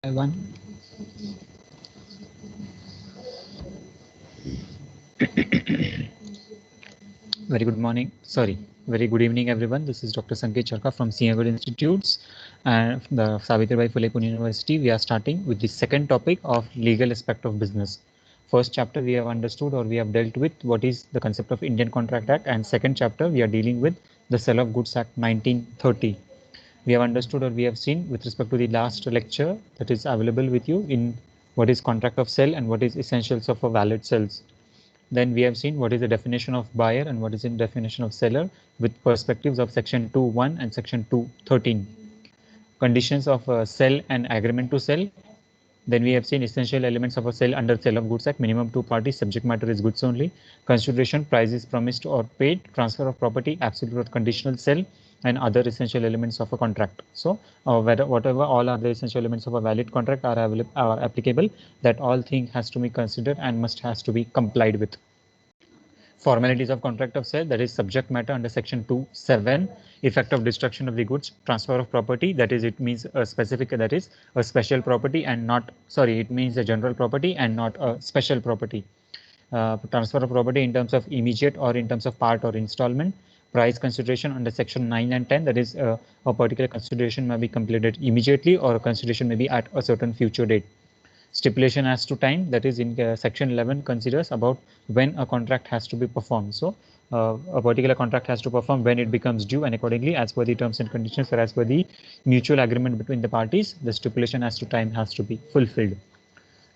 One. Very good morning. Sorry, very good evening, everyone. This is Dr. Sanket Charka from Singapore Institutes and the Savitribai Phule Pune University. We are starting with the second topic of legal aspect of business. First chapter we have understood or we have dealt with what is the concept of Indian Contract Act, and second chapter we are dealing with the Sale of Goods Act 1930. We have understood or we have seen with respect to the last lecture that is available with you in what is contract of sale and what is essentials of a valid sales. Then we have seen what is the definition of buyer and what is the definition of seller with perspectives of section 2.1 and section 2.13. Conditions of sell and agreement to sell. Then we have seen essential elements of a sale under Sale of Goods Act. Minimum two parties, subject matter is goods only. Consideration, price is promised or paid. Transfer of property, absolute or conditional sale, and other essential elements of a contract. So whatever all other essential elements of a valid contract are applicable, that all thing has to be considered and has to be complied with. Formalities of contract of sale, that is subject matter under section 2.7. Effect of destruction of the goods. Transfer of property, that is it means a specific, that is a special property and not, sorry, it means a general property and not a special property. Transfer of property in terms of immediate or in terms of part or installment. Price consideration under section 9 and 10, that is a particular consideration may be completed immediately or a consideration may be at a certain future date. Stipulation as to time, that is in section 11 considers about when a contract has to be performed. So a particular contract has to perform when it becomes due, and accordingly as per the terms and conditions or as per the mutual agreement between the parties, the stipulation as to time has to be fulfilled.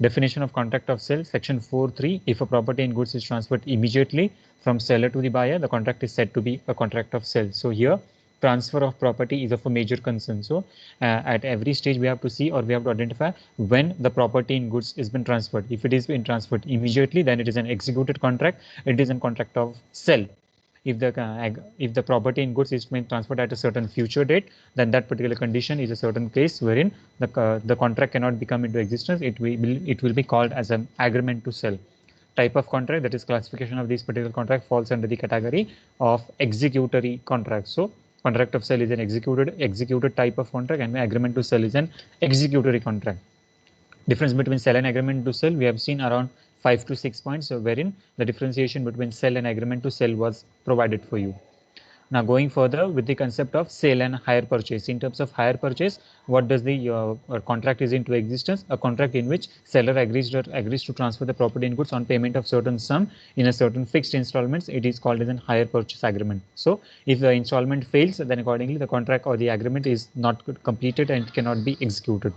Definition of contract of sale, section 4.3. If a property and goods is transferred immediately from seller to the buyer, the contract is said to be a contract of sale. So here transfer of property is of a major concern. So at every stage we have to see or we have to identify when the property and goods is been transferred. If it is been transferred immediately, then it is an executed contract. It is a contract of sale. If the property and goods is being transferred at a certain future date, then that particular condition is a certain case wherein the contract cannot become into existence. It will be called as an agreement to sell. Type of contract, that is classification of this particular contract, falls under the category of executory contract. So contract of sale is an executed type of contract, and agreement to sell is an executory contract. Difference between sell and agreement to sell, we have seen around 5 to 6 points, wherein the differentiation between sell and agreement to sell was provided for you. Now going further with the concept of sale and hire purchase. In terms of hire purchase, what does the contract is into existence? A contract in which seller agrees to transfer the property and goods on payment of certain sum in a certain fixed installments. It is called as an hire purchase agreement. So if the installment fails, then accordingly the contract or the agreement is not completed and cannot be executed.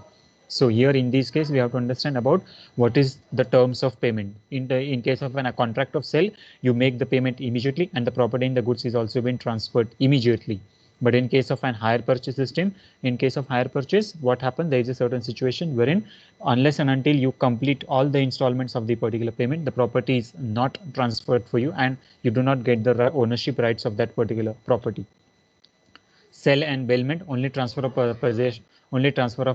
So here in this case, we have to understand about what is the terms of payment. In case of a contract of sale, you make the payment immediately and the property and the goods is also been transferred immediately. But in case of an hire purchase system, in case of hire purchase, what happens? There is a certain situation wherein unless and until you complete all the installments of the particular payment, the property is not transferred for you and you do not get the ownership rights of that particular property. Sell and bailment, only transfer of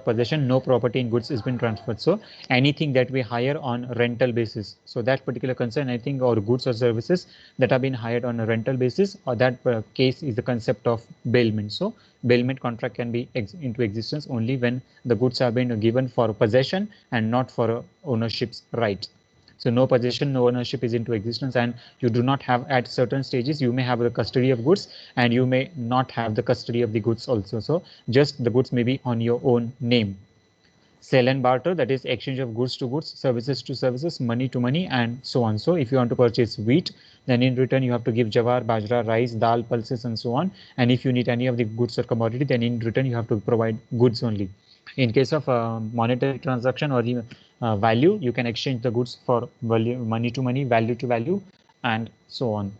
possession, no property and goods has been transferred. So anything that we hire on rental basis, so that particular concern, I think, or goods or services that have been hired on a rental basis, or that case is the concept of bailment. So bailment contract can be into existence only when the goods are being given for possession and not for ownership's right. So no possession, no ownership is into existence, and you do not have at certain stages, you may have the custody of goods and you may not have the custody of the goods also. So just the goods may be on your own name. Sell and barter, that is exchange of goods to goods, services to services, money to money, and so on. So if you want to purchase wheat, then in return you have to give jawar, bajra, rice, dal, pulses, and so on. And if you need any of the goods or commodity, then in return you have to provide goods only. In case of monetary transaction or the value, you can exchange the goods for value, money to money, value to value, and so on.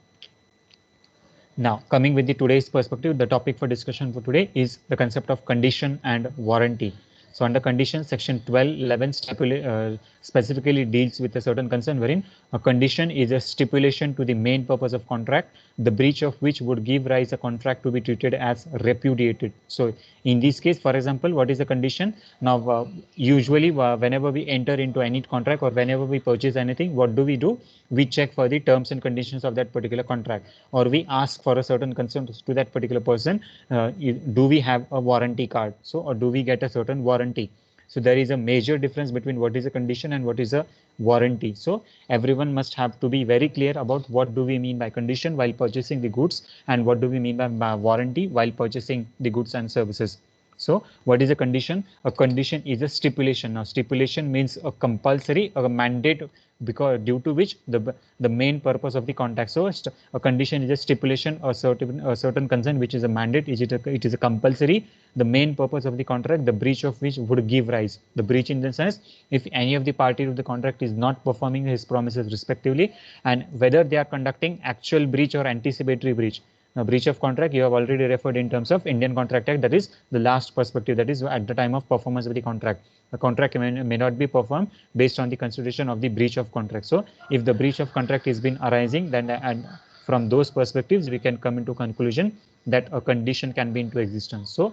Now, coming with the today's perspective, the topic for discussion for today is the concept of condition and warranty. So under condition, section 1211 specifically deals with a certain concern wherein a condition is a stipulation to the main purpose of contract, the breach of which would give rise a contract to be treated as repudiated. So in this case, for example, what is the condition? Now, usually whenever we enter into any contract or whenever we purchase anything, what do? We check for the terms and conditions of that particular contract, or we ask for a certain consent to that particular person. Do we have a warranty card? So, or do we get a certain warranty? So there is a major difference between what is a condition and what is a warranty. So everyone must have to be very clear about what do we mean by condition while purchasing the goods and what do we mean by warranty while purchasing the goods and services. So what is a condition? A condition is a stipulation. Now stipulation means a compulsory, a mandate, because due to which the main purpose of the contract. So a condition is a stipulation, a certain consent which is a mandate. It is a compulsory. The main purpose of the contract, the breach of which would give rise. The breach in the sense, if any of the parties of the contract is not performing his promises respectively, and whether they are conducting actual breach or anticipatory breach. Now, breach of contract, you have already referred in terms of Indian Contract Act, that is the last perspective, that is at the time of performance of the contract. The contract may not be performed based on the consideration of the breach of contract. So, if the breach of contract is been arising, then and from those perspectives, we can come into conclusion that a condition can be into existence. So,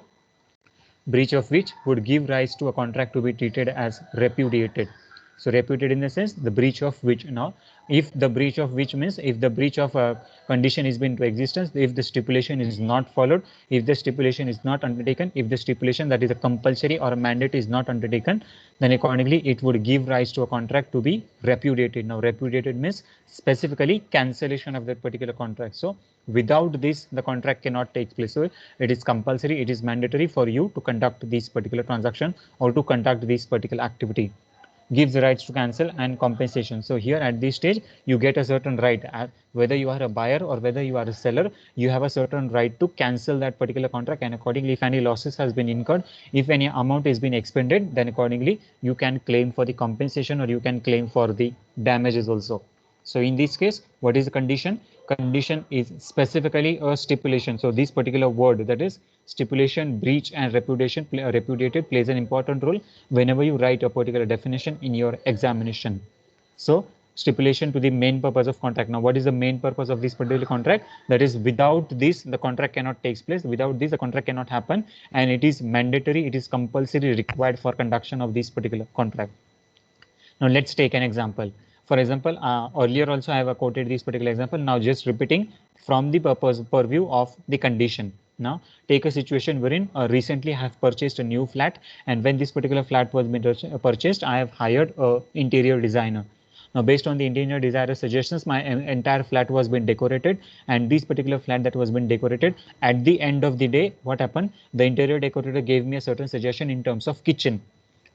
breach of which would give rise to a contract to be treated as repudiated. So repudiated in the sense the breach of which. Now if the breach of which means if the breach of a condition is been into existence, if the stipulation is not followed, if the stipulation is not undertaken, if the stipulation that is a compulsory or a mandate is not undertaken, then accordingly it would give rise to a contract to be repudiated. Now repudiated means specifically cancellation of that particular contract. So without this the contract cannot take place. So it is compulsory, it is mandatory for you to conduct this particular transaction or to conduct this particular activity. Gives the rights to cancel and compensation. So here at this stage you get a certain right, whether you are a buyer or whether you are a seller, you have a certain right to cancel that particular contract, and accordingly if any losses has been incurred, if any amount is been expended, then accordingly you can claim for the compensation or you can claim for the damages also. So in this case, what is the condition? Condition is specifically a stipulation. So this particular word, that is stipulation, breach and repudiated plays an important role whenever you write a particular definition in your examination. So stipulation to the main purpose of contract. Now what is the main purpose of this particular contract? That is without this the contract cannot take place, without this the contract cannot happen, and it is mandatory, it is compulsory required for conduction of this particular contract. Now let's take an example. For example, earlier also I have quoted this particular example. Now just repeating from the purview of the condition. Now take a situation wherein recently I have purchased a new flat, and when this particular flat was purchased, I have hired an interior designer. Now, based on the interior designer suggestions, my entire flat was been decorated, and this particular flat that was been decorated, at the end of the day, what happened? The interior decorator gave me a certain suggestion in terms of kitchen.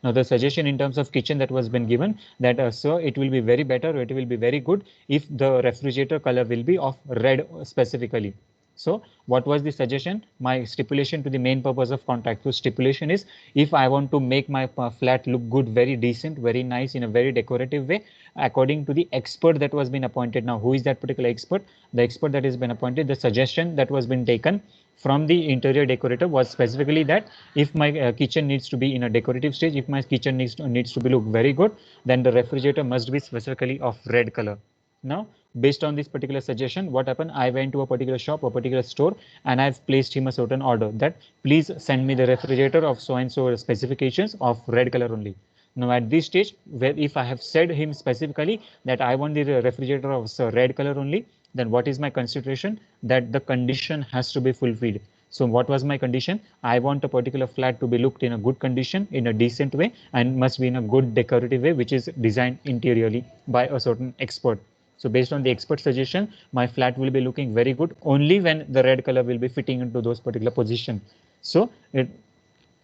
Now the suggestion in terms of kitchen that was been given, that so it will be very better, it will be very good if the refrigerator color will be of red specifically. So what was the suggestion? My stipulation to the main purpose of contract. So stipulation is, if I want to make my flat look good, very decent, very nice, in a very decorative way, according to the expert that was been appointed. Now who is that particular expert? The expert that has been appointed, the suggestion that was been taken from the interior decorator was specifically that if my kitchen needs to be in a decorative stage, if my kitchen needs to be look very good, then the refrigerator must be specifically of red color. Now based on this particular suggestion, what happened? I went to a particular shop, a particular store, and I've placed him a certain order that please send me the refrigerator of so and so specifications of red color only. Now at this stage, where if I have said him specifically that I want the refrigerator of red color only, then what is my consideration? That the condition has to be fulfilled. So what was my condition? I want a particular flat to be looked in a good condition, in a decent way, and must be in a good decorative way, which is designed interiorly by a certain expert. So based on the expert suggestion, my flat will be looking very good only when the red color will be fitting into those particular position. So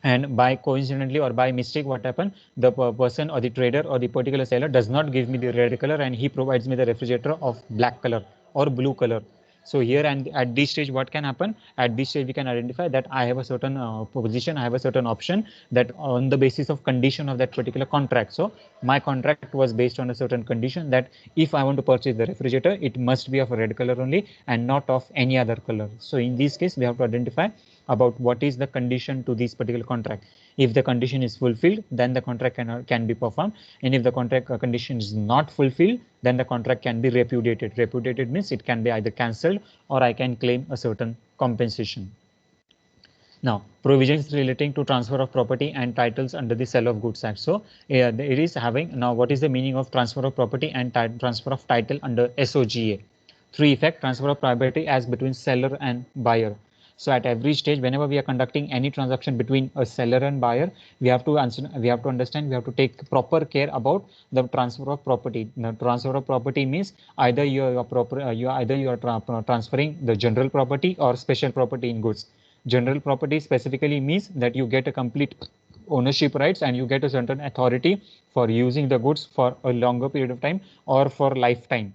and by coincidentally or by mistake, what happened? The person or the trader or the particular seller does not give me the red color, and he provides me the refrigerator of black color or blue color. So here and at this stage, what can happen? At this stage, we can identify that I have a certain position, I have a certain option, that on the basis of condition of that particular contract. So my contract was based on a certain condition that if I want to purchase the refrigerator, it must be of a red color only and not of any other color. So in this case, we have to identify about what is the condition to this particular contract. If the condition is fulfilled, then the contract can be performed, and if the contract condition is not fulfilled, then the contract can be repudiated. Repudiated means it can be either cancelled or I can claim a certain compensation. Now, provisions relating to transfer of property and titles under the Sale of Goods Act. So, it is having, now what is the meaning of transfer of property and transfer of title under SOGA? Through effect, transfer of property as between seller and buyer. So at every stage, whenever we are conducting any transaction between a seller and buyer, we have to understand, we have to take proper care about the transfer of property. Now, transfer of property means either you are transferring the general property or special property in goods. General property specifically means that you get a complete ownership rights and you get a certain authority for using the goods for a longer period of time or for lifetime.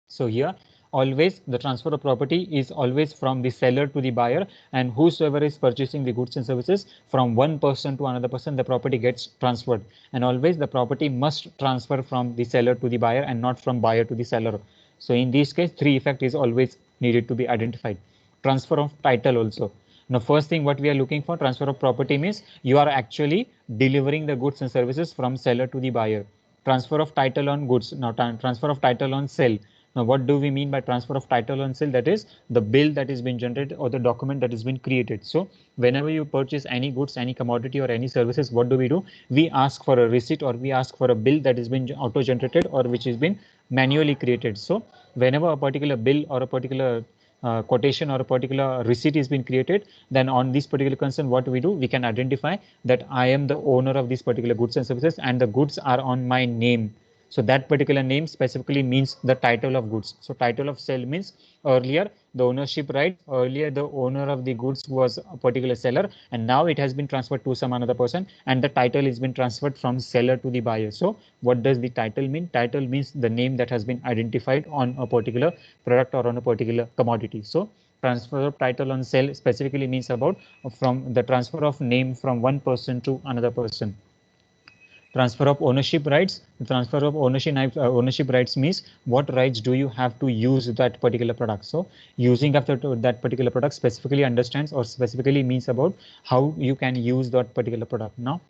So here always the transfer of property is always from the seller to the buyer, and whosoever is purchasing the goods and services from one person to another person, the property gets transferred, and always the property must transfer from the seller to the buyer and not from buyer to the seller. So in this case, three effect is always needed to be identified. Transfer of title also. Now, first thing what we are looking for, transfer of property means you are actually delivering the goods and services from seller to the buyer. Transfer of title on goods. Now, transfer of title on sale. Now, what do we mean by transfer of title on sale? That is the bill that is being generated or the document that has been created. So whenever you purchase any goods, any commodity or any services, what do? We ask for a receipt or we ask for a bill that has been auto-generated or which has been manually created. So whenever a particular bill or a particular quotation or a particular receipt is being created, then on this particular concern, what we do, we can identify that I am the owner of these particular goods and services and the goods are on my name. So that particular name specifically means the title of goods. So title of sale means earlier the ownership right, earlier the owner of the goods was a particular seller and now it has been transferred to some another person and the title has been transferred from seller to the buyer. So what does the title mean? Title means the name that has been identified on a particular product or on a particular commodity. So transfer of title on sale specifically means about from the transfer of name from one person to another person. Transfer of ownership rights. Transfer of ownership rights means what rights do you have to use that particular product. So using after that particular product specifically understands or specifically means about how you can use that particular product. Now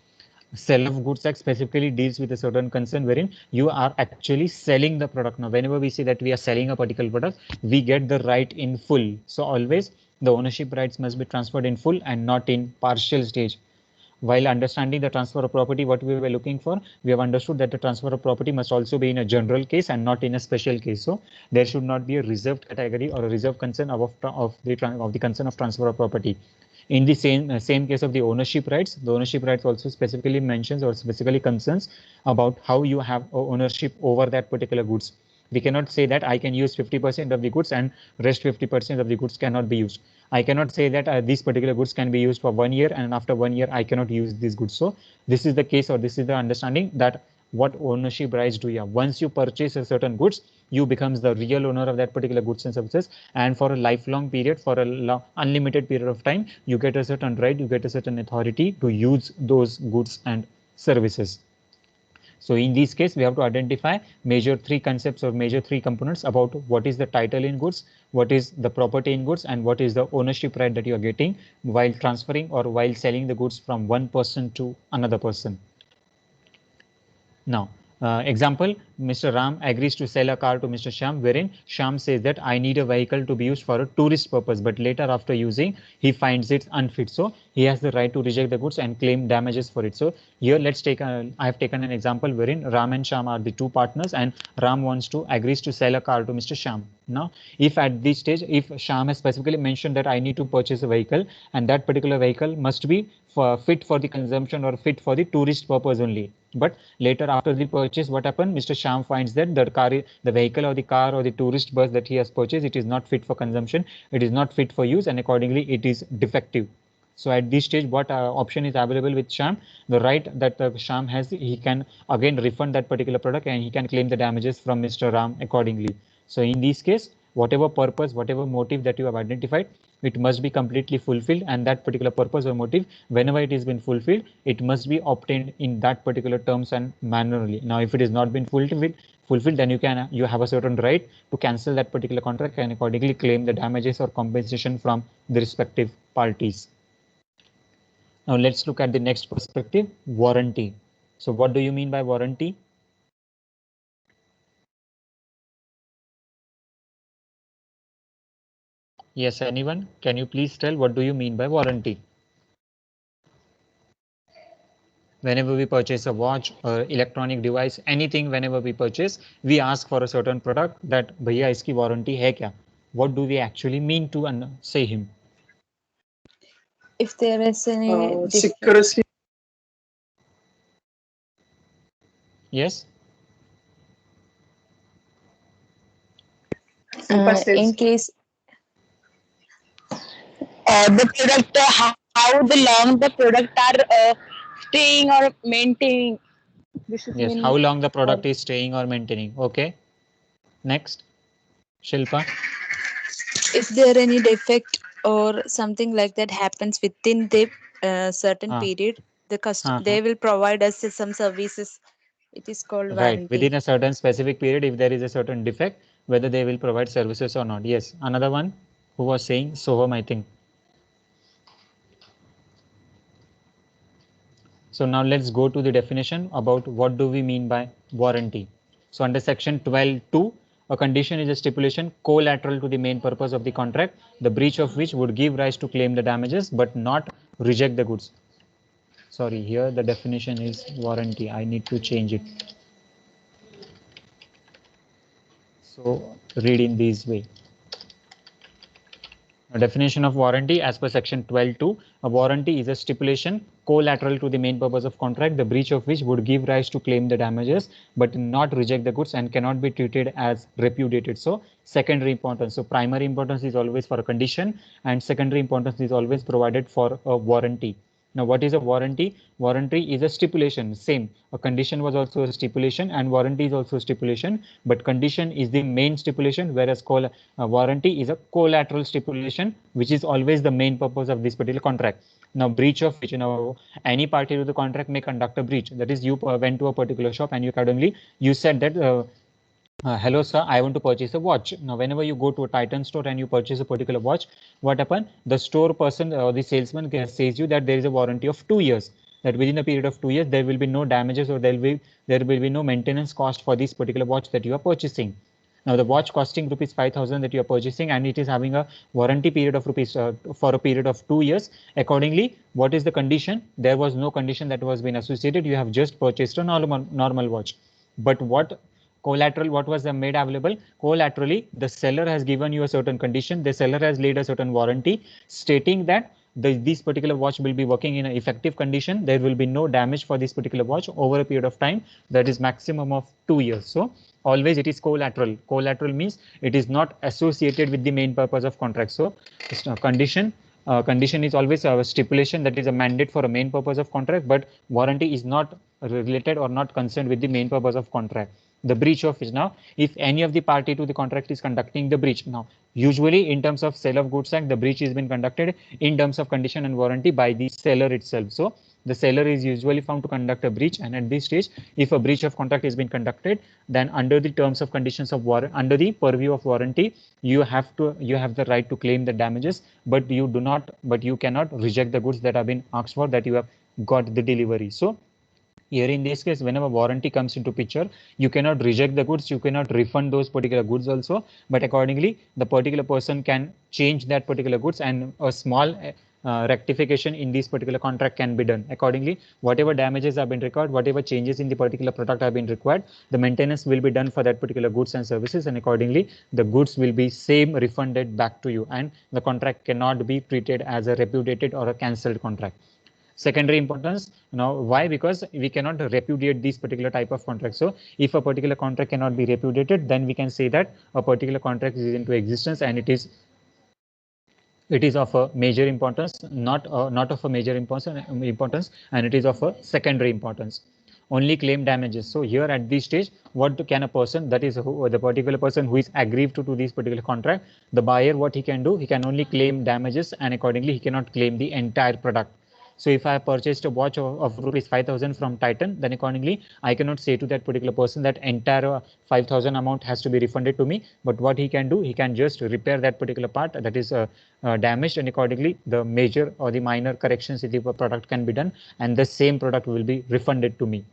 sale of goods act specifically deals with a certain concern wherein you are actually selling the product. Now whenever we say that we are selling a particular product, we get the right in full. So always the ownership rights must be transferred in full and not in partial stage. While understanding the transfer of property, what we were looking for, we have understood that the transfer of property must also be in a general case and not in a special case. So there should not be a reserved category or a reserved concern of the concern of transfer of property. In the same case of the ownership rights, the ownership rights also specifically mentions or specifically concerns about how you have ownership over that particular goods. We cannot say that I can use 50% of the goods and rest 50% of the goods cannot be used. I cannot say that these particular goods can be used for 1 year and after 1 year I cannot use these goods. So this is the case, or this is the understanding that what ownership rights do you have. Once you purchase a certain goods, you becomes the real owner of that particular goods and services, and for a lifelong period, for a unlimited period of time, you get a certain right, you get a certain authority to use those goods and services. So in this case, we have to identify major three concepts or major three components about what is the title in goods, what is the property in goods, and what is the ownership right that you are getting while transferring or while selling the goods from one person to another person. Now, example, Mr. Ram agrees to sell a car to Mr. Shyam, wherein Shyam says that I need a vehicle to be used for a tourist purpose, but later after using, he finds it unfit. So he has the right to reject the goods and claim damages for it. So here I have taken an example wherein Ram and Shyam are the two partners and Ram agrees to sell a car to Mr. Shyam. Now, if at this stage, if Shyam has specifically mentioned that I need to purchase a vehicle and that particular vehicle must be fit for the consumption or fit for the tourist purpose only. But later after the purchase, what happened? Mr. Shyam finds that the vehicle or the car or the tourist bus that he has purchased, it is not fit for consumption, it is not fit for use, and accordingly it is defective. So at this stage, what option is available with Shyam? The right that Shyam has, he can again refund that particular product and he can claim the damages from Mr. Ram accordingly. So in this case, whatever purpose, whatever motive that you have identified, it must be completely fulfilled, and that particular purpose or motive, whenever it has been fulfilled, it must be obtained in that particular terms and manner only. Now, if it has not been fulfilled, then you have a certain right to cancel that particular contract and accordingly claim the damages or compensation from the respective parties. Now let's look at the next perspective, warranty. So what do you mean by warranty? Yes, anyone? Can you please tell what do you mean by warranty? Whenever we purchase a watch or electronic device, anything whenever we purchase, we ask for a certain product that bhaiya iski warranty hai kya? What do we actually mean to say him? If there is any Secrecy. Yes. Shilpa in says. case the product, how the long the product are staying or maintaining. This is Yes. mean How long the or product is staying or maintaining. Okay. Next, Shilpa. if there any defect or something like that happens within the certain Ah, period, uh-huh. they will provide us some services. It is called Right. warranty. Within a certain specific period, if there is a certain defect, whether they will provide services or not. Yes. Another one who was saying Soham, I think. So now let's go to the definition about what do we mean by warranty. So under section 12.2, a condition is a stipulation collateral to the main purpose of the contract, the breach of which would give rise to claim the damages but not reject the goods. Sorry, here the definition is warranty. I need to change it. So read in this way. A definition of warranty as per section 12.2, a warranty is a stipulation collateral to the main purpose of contract, the breach of which would give rise to claim the damages but not reject the goods and cannot be treated as repudiated. So secondary importance. So primary importance is always for a condition and secondary importance is always provided for a warranty. Now, what is a warranty? Warranty is a stipulation. Same. A condition was also a stipulation, and warranty is also a stipulation. But condition is the main stipulation, whereas warranty is a collateral stipulation, which is always the main purpose of this particular contract. Now, breach of which, any party to the contract may conduct a breach. That is, you went to a particular shop and you said that. Hello, sir. I want to purchase a watch. Now, whenever you go to a Titan store and you purchase a particular watch, what happens? The store person or the salesman says you that there is a warranty of 2 years. That within a period of 2 years, there will be no damages or there will be no maintenance cost for this particular watch that you are purchasing. Now, the watch costing rupees 5,000 that you are purchasing and it is having a warranty period of rupees for a period of 2 years. Accordingly, what is the condition? There was no condition that was been associated. You have just purchased a normal watch. But what was made available? Collaterally, the seller has given you a certain condition. The seller has laid a certain warranty stating that this particular watch will be working in an effective condition. There will be no damage for this particular watch over a period of time that is maximum of 2 years. So always it is collateral. Collateral means it is not associated with the main purpose of contract. So condition is always a stipulation that is a mandate for a main purpose of contract, but warranty is not related or not concerned with the main purpose of contract. The breach of which, now if any of the party to the contract is conducting the breach, now usually in terms of sale of goods act, the breach has been conducted in terms of condition and warranty by the seller itself. So the seller is usually found to conduct a breach, and at this stage, if a breach of contract has been conducted, then under the terms of conditions of under the purview of warranty, you have the right to claim the damages, but you cannot reject the goods that have been asked for, that you have got the delivery. So here in this case, whenever warranty comes into picture, you cannot reject the goods, you cannot refund those particular goods also, but accordingly the particular person can change that particular goods, and a small rectification in this particular contract can be done. Accordingly, whatever damages have been required, whatever changes in the particular product have been required, the maintenance will be done for that particular goods and services, and accordingly the goods will be same refunded back to you, and the contract cannot be treated as a repudiated or a cancelled contract. Secondary importance. Now, why? Because we cannot repudiate this particular type of contract. So if a particular contract cannot be repudiated, then we can say that a particular contract is into existence and it is of a major importance, not of a major importance, and it is of a secondary importance. Only claim damages. So here at this stage, what can a person, that is the particular person who is aggrieved to this particular contract, the buyer, what he can do, he can only claim damages, and accordingly he cannot claim the entire product. So if I purchased a watch of rupees 5,000 from Titan, then accordingly I cannot say to that particular person that entire 5,000 amount has to be refunded to me. But what he can do, he can just repair that particular part that is damaged, and accordingly the major or the minor corrections in the product can be done, and the same product will be refunded to me.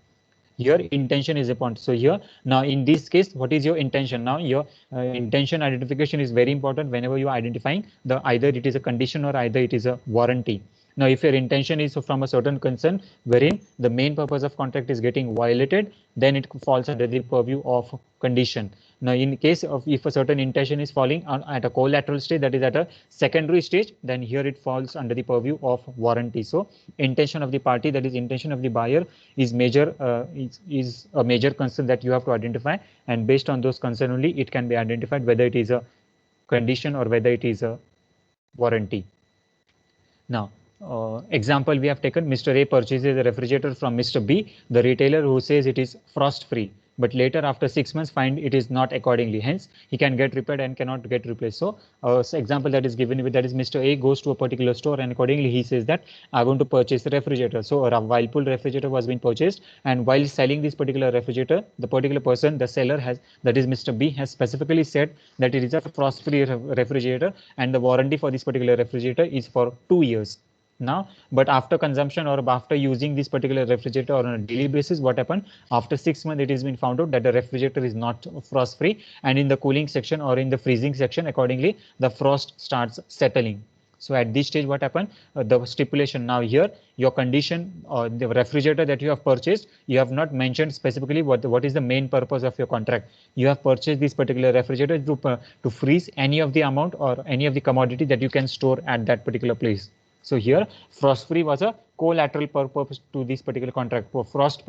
Your intention is important. So here, now in this case, what is your intention? Now your intention identification is very important whenever you are identifying the either it is a condition or either it is a warranty. Now, if your intention is from a certain concern wherein the main purpose of contract is getting violated, then it falls under the purview of condition. Now, in case of if a certain intention is falling on at a collateral stage, that is at a secondary stage, then here it falls under the purview of warranty. So, intention of the party, that is intention of the buyer, is is a major concern that you have to identify, and based on those concern only, it can be identified whether it is a condition or whether it is a warranty. Now, example we have taken, Mr. A purchases a refrigerator from Mr. B, the retailer who says it is frost free, but later after 6 months find it is not accordingly. Hence, he can get repaired and cannot get replaced. So, example that is given with that is Mr. A goes to a particular store and accordingly he says that I want to purchase a refrigerator. So, a Whirlpool refrigerator was being purchased, and while selling this particular refrigerator, the particular person, the seller has, that is Mr. B, has specifically said that it is a frost free refrigerator and the warranty for this particular refrigerator is for 2 years. Now, but after consumption or after using this particular refrigerator on a daily basis, what happened? After 6 months, it has been found out that the refrigerator is not frost free, and in the cooling section or in the freezing section, accordingly, the frost starts settling. So at this stage, what happened? The stipulation now here, your condition or the refrigerator that you have purchased, you have not mentioned specifically what is the main purpose of your contract. You have purchased this particular refrigerator to freeze any of the amount or any of the commodity that you can store at that particular place. So here, frost free was a collateral purpose to this particular contract. For frosting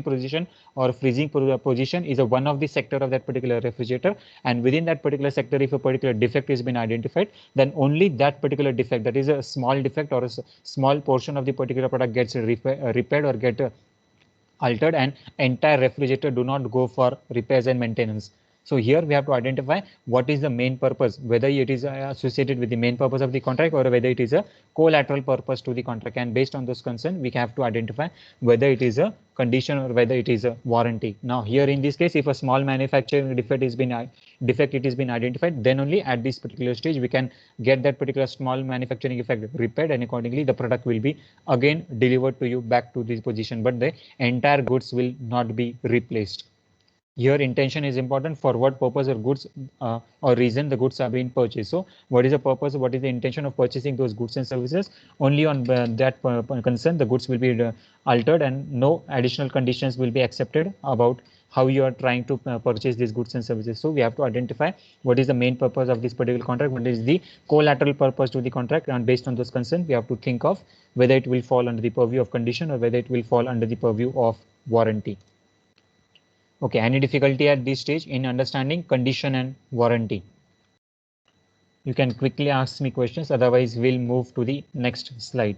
position or freezing position is a one of the sector of that particular refrigerator, and within that particular sector, if a particular defect has been identified, then only that particular defect, that is a small defect or a small portion of the particular product, gets repaired or get altered, and entire refrigerator do not go for repairs and maintenance. So here we have to identify what is the main purpose, whether it is associated with the main purpose of the contract or whether it is a collateral purpose to the contract. And based on those concerns, we have to identify whether it is a condition or whether it is a warranty. Now here in this case, if a small manufacturing defect has been identified, then only at this particular stage we can get that particular small manufacturing defect repaired, and accordingly the product will be again delivered to you back to this position, but the entire goods will not be replaced. Your intention is important, for what purpose or goods or reason the goods are being purchased. So what is the purpose, what is the intention of purchasing those goods and services? Only on that concern the goods will be altered, and no additional conditions will be accepted about how you are trying to purchase these goods and services. So we have to identify what is the main purpose of this particular contract, what is the collateral purpose to the contract, and based on those concerns we have to think of whether it will fall under the purview of condition or whether it will fall under the purview of warranty. Okay, any difficulty at this stage in understanding condition and warranty? You can quickly ask me questions, otherwise we'll move to the next slide.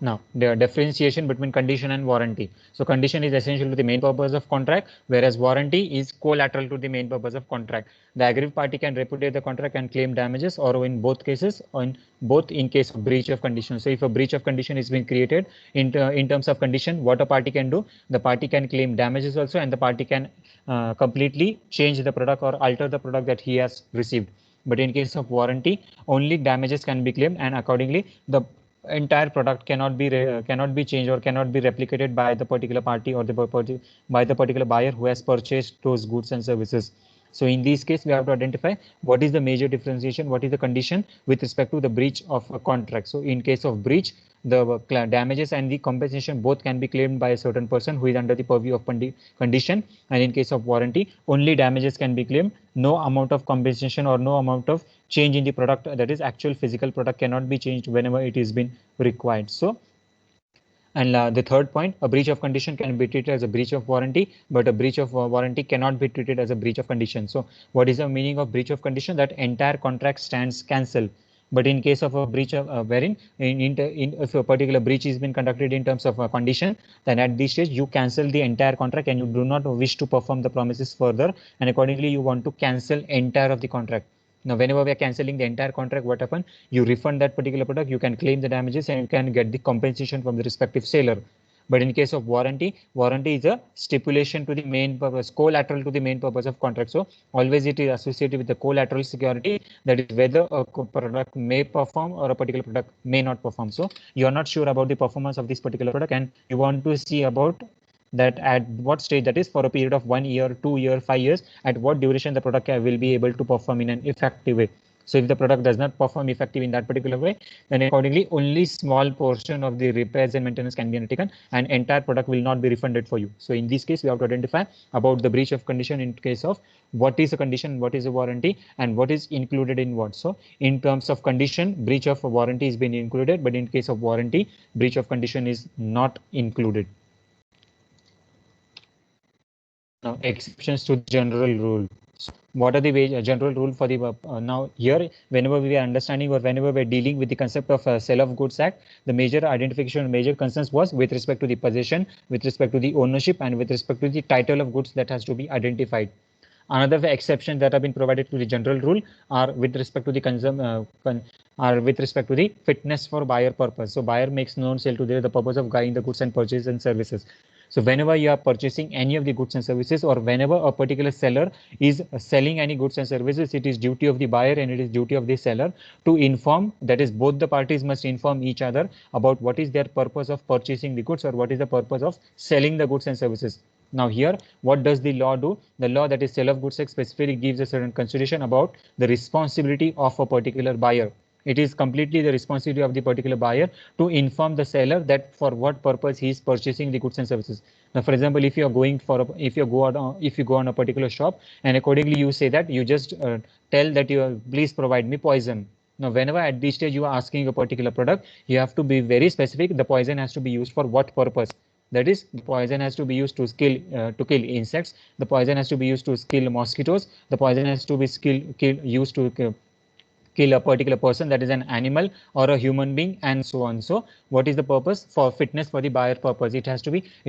Now, the differentiation between condition and warranty. So condition is essential to the main purpose of contract, whereas warranty is collateral to the main purpose of contract. The aggrieved party can repudiate the contract and claim damages, or in both cases, in case of breach of condition. So if a breach of condition is being created in terms of condition, what a party can do? The party can claim damages also, and the party can completely change the product or alter the product that he has received. But in case of warranty, only damages can be claimed, and accordingly the entire product cannot be changed or cannot be replicated by the particular party or by the particular buyer who has purchased those goods and services. So in this case, we have to identify what is the major differentiation, what is the condition with respect to the breach of a contract. So in case of breach, the damages and the compensation both can be claimed by a certain person who is under the purview of condition, and in case of warranty, only damages can be claimed. No amount of compensation or no amount of change in the product, that is actual physical product, cannot be changed whenever it is been required. So, and the third point, a breach of condition can be treated as a breach of warranty, but a breach of warranty cannot be treated as a breach of condition. So what is the meaning of breach of condition? That entire contract stands cancelled. But in case of a breach of wherein if a particular breach has been conducted in terms of a condition, then at this stage you cancel the entire contract and you do not wish to perform the promises further, and accordingly you want to cancel entire of the contract. Now, whenever we are cancelling the entire contract, what happens? You refund that particular product, you can claim the damages, and you can get the compensation from the respective seller. But in case of warranty, warranty is a stipulation to the main purpose, collateral to the main purpose of contract. So always it is associated with the collateral security, that is whether a product may perform or a particular product may not perform. So you are not sure about the performance of this particular product, and you want to see about that at what stage, that is for a period of 1 year, 2 year, 5 years, at what duration the product will be able to perform in an effective way. So if the product does not perform effective in that particular way, then accordingly only small portion of the repairs and maintenance can be undertaken, and entire product will not be refunded for you. So in this case, we have to identify about the breach of condition in case of what is a condition, what is a warranty, and what is included in what. So in terms of condition, breach of warranty is being included, but in case of warranty, breach of condition is not included. Now, exceptions to general rule. So what are the general rule for the now here, whenever we are understanding or whenever we're dealing with the concept of Sale of Goods Act, the major identification, major concerns was with respect to the possession, with respect to the ownership, and with respect to the title of goods that has to be identified. Another exceptions that have been provided to the general rule are with respect to the are with respect to the fitness for buyer purpose. So buyer makes known sale to the purpose of buying the goods and purchase and services. So whenever you are purchasing any of the goods and services, or whenever a particular seller is selling any goods and services, it is duty of the buyer and it is duty of the seller to inform, that is both the parties must inform each other about what is their purpose of purchasing the goods or what is the purpose of selling the goods and services. Now here, what does the law do? The law, that is Sale of Goods Act, specifically gives a certain consideration about the responsibility of a particular buyer. It is completely the responsibility of the particular buyer to inform the seller that for what purpose he is purchasing the goods and services. Now, for example, if you are going for if you go on a particular shop, and accordingly you say that you just tell that please provide me poison. Now, whenever at this stage you are asking a particular product, you have to be very specific. The poison has to be used for what purpose? That is, the poison has to be used to kill insects. The poison has to be used to kill mosquitoes. The poison has to be used to kill a particular person, that is an animal or a human being, and so on. So what is the purpose? For fitness for the buyer purpose, it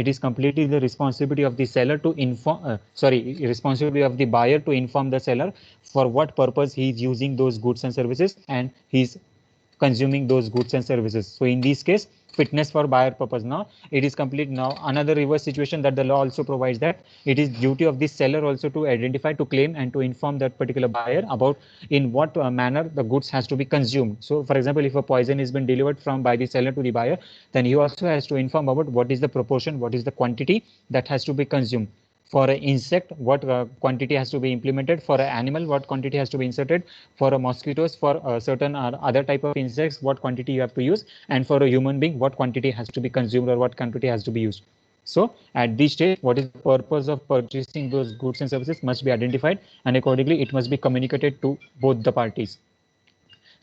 is completely the responsibility of the seller to inform responsibility of the buyer to inform the seller for what purpose he is using those goods and services and he's consuming those goods and services. So in this case, fitness for buyer purpose. Now it is complete. Now another reverse situation that the law also provides, that it is duty of the seller also to identify, to claim, and to inform that particular buyer about in what manner the goods has to be consumed. So for example, if a poison is been delivered from by the seller to the buyer, then he also has to inform about what is the proportion, what is the quantity that has to be consumed. For an insect, what quantity has to be implemented. For an animal, what quantity has to be inserted. For a mosquitoes, for a certain other type of insects, what quantity you have to use. And for a human being, what quantity has to be consumed or what quantity has to be used. So at this stage, what is the purpose of purchasing those goods and services must be identified, and accordingly it must be communicated to both the parties.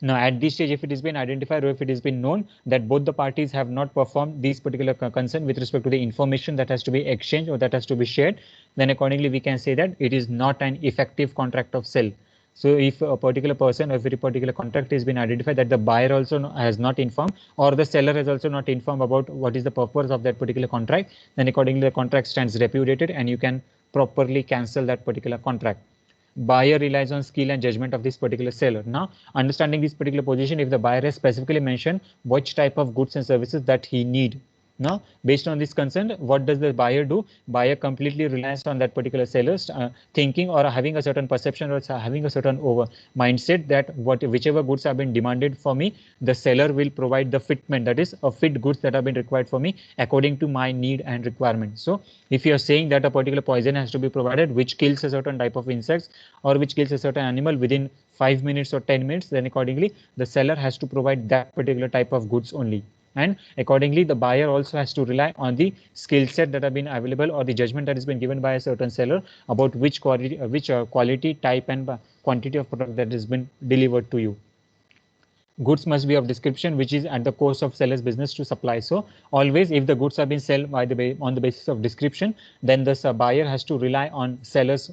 Now, at this stage, if it has been identified or if it has been known that both the parties have not performed these particular concern with respect to the information that has to be exchanged or that has to be shared, then accordingly we can say that it is not an effective contract of sale. So if a particular person or if a particular contract has been identified that the buyer also has not informed, or the seller has also not informed about what is the purpose of that particular contract, then accordingly the contract stands repudiated and you can properly cancel that particular contract. Buyer relies on skill and judgment of this particular seller. Now, understanding this particular position, if the buyer has specifically mentioned which type of goods and services that he need. Now, based on this concern, what does the buyer do? Buyer completely relies on that particular seller's thinking or having a certain perception or having a certain mindset that whichever goods have been demanded for me, the seller will provide the fitment, that is a fit goods that have been required for me according to my need and requirement. So if you are saying that a particular poison has to be provided which kills a certain type of insects or which kills a certain animal within 5 minutes or 10 minutes, then accordingly the seller has to provide that particular type of goods only. And accordingly, the buyer also has to rely on the skill set that have been available or the judgment that has been given by a certain seller about which quality, type, and quantity of product that has been delivered to you. Goods must be of description which is at the course of seller's business to supply. So always, if the goods have been sold on the basis of description, then the buyer has to rely on seller's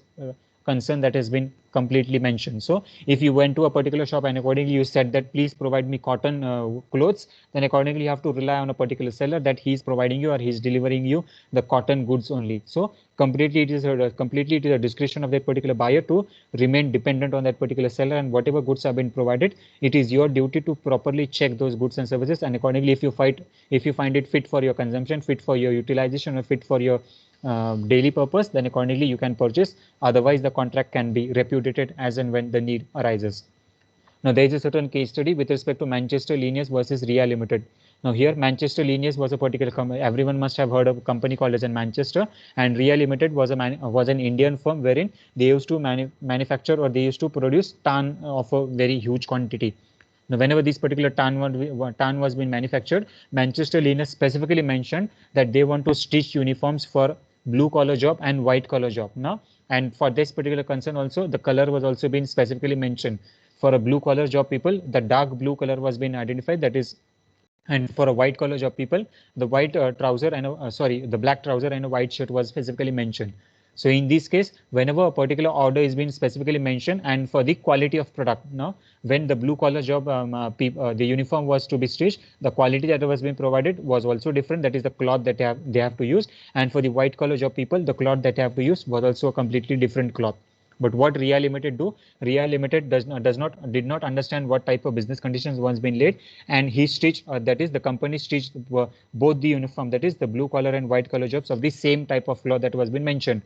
concern that has been completely mentioned. So if you went to a particular shop and accordingly you said that please provide me cotton clothes, then accordingly you have to rely on a particular seller that he is providing you or he is delivering you the cotton goods only. So completely it is a discretion of that particular buyer to remain dependent on that particular seller, and whatever goods have been provided, it is your duty to properly check those goods and services, and accordingly if you find it fit for your consumption, fit for your utilization, or fit for your daily purpose, then accordingly you can purchase. Otherwise, the contract can be repudiated as and when the need arises. Now, there is a certain case study with respect to Manchester Linears versus RIA Limited. Now here Manchester Lineage was a particular company. Everyone must have heard of a company called as in Manchester, and Ria Limited was an Indian firm wherein they used to manufacture, or they used to produce tan of a very huge quantity. Now, whenever this particular tan was being manufactured, Manchester Lineage specifically mentioned that they want to stitch uniforms for blue collar job and white collar job. Now, and for this particular concern also, the color was also being specifically mentioned. For a blue collar job people, the dark blue color was being identified, that is, and for a white collar job people, the white trouser and the black trouser and a white shirt was specifically mentioned. So in this case, whenever a particular order is being specifically mentioned, and for the quality of product, now when the blue collar job the uniform was to be stitched, the quality that was being provided was also different, that is the cloth that they have to use. And for the white collar job people, the cloth that they have to use was also a completely different cloth. But what Ria Limited do? Ria Limited did not understand what type of business conditions was being laid, and he stitched, that is the company stitched both the uniform, that is the blue collar and white collar jobs of the same type of cloth that was been mentioned.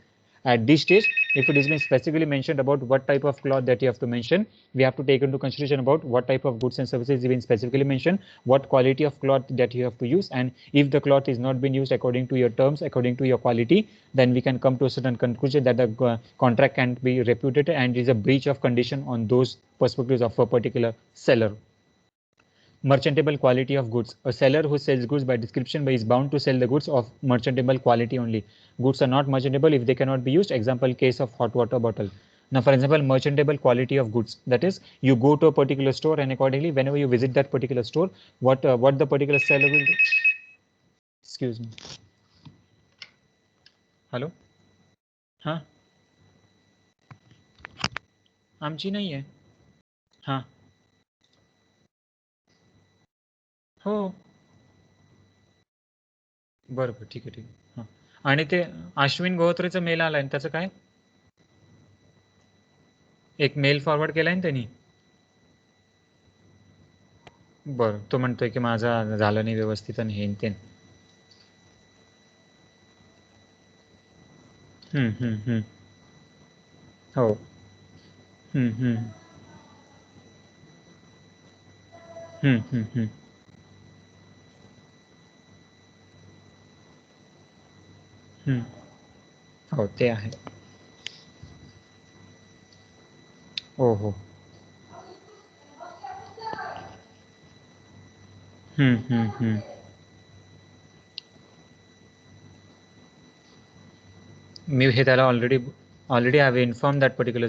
At this stage, if it has been specifically mentioned about what type of cloth that you have to mention, we have to take into consideration about what type of goods and services has been specifically mentioned, what quality of cloth that you have to use, and if the cloth is not being used according to your terms, according to your quality, then we can come to a certain conclusion that the contract can be repudiated and is a breach of condition on those perspectives of a particular seller. Merchantable quality of goods. A seller who sells goods by description is bound to sell the goods of merchantable quality only. Goods are not merchantable if they cannot be used. Example case of hot water bottle. Now, for example, merchantable quality of goods. That is, you go to a particular store, and accordingly, whenever you visit that particular store, what the particular seller will do. Excuse me. Hello. हाँ आमची नाही आहे. हाँ हो बरोबर ठीक आहे ठीक आहे. हां आणि ते अश्विन गोत्रेचा मेल आलाय ना, त्याचं काय? एक मेल फॉरवर्ड केलाय ना त्यांनी. बरं, तो म्हणतोय की माझा झालं नाही व्यवस्थित आणि हे ते. हो. हं, हं. हं, हं, हं. हं. हो, ते आहे. हो, हो. हं, हं, हं. मी हे त्याला already I have inform that particular.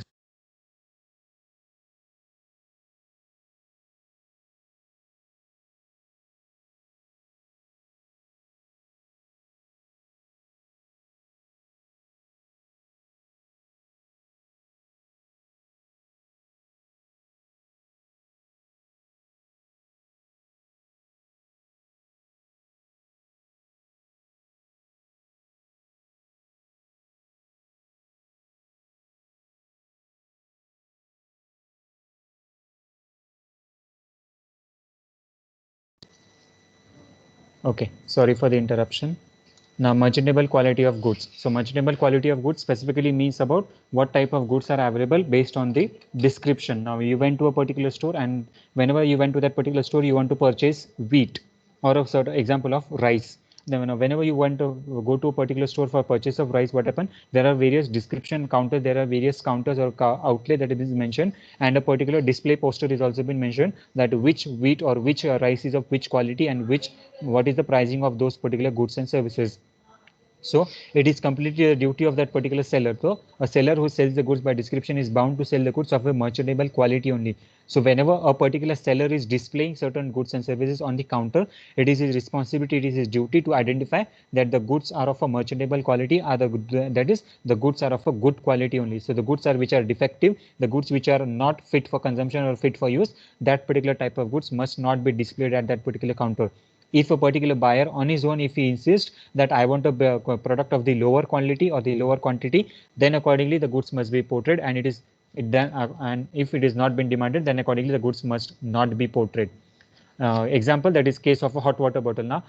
Okay, sorry for the interruption. Now, merchantable quality of goods. So, merchantable quality of goods specifically means about what type of goods are available based on the description. Now, you went to a particular store, and whenever you went to that particular store, you want to purchase wheat or a certain example of rice. Then, whenever you want to go to a particular store for purchase of rice, what happen? There are various description counters. There are various counters or outlet that is mentioned, and a particular display poster is also been mentioned that which wheat or which rice is of which quality, and what is the pricing of those particular goods and services. So it is completely the duty of that particular seller. So a seller who sells the goods by description is bound to sell the goods of a merchantable quality only. So whenever a particular seller is displaying certain goods and services on the counter, it is his responsibility, it is his duty to identify that the goods are of a merchantable quality, that is, the goods are of a good quality only. So the goods which are defective, the goods which are not fit for consumption or fit for use, that particular type of goods must not be displayed at that particular counter. If a particular buyer on his own, if he insists that I want a product of the lower quality or the lower quantity, then accordingly the goods must be portrayed, and and if it is not been demanded, then accordingly the goods must not be portrayed. Example, that is case of a hot water bottle. Now,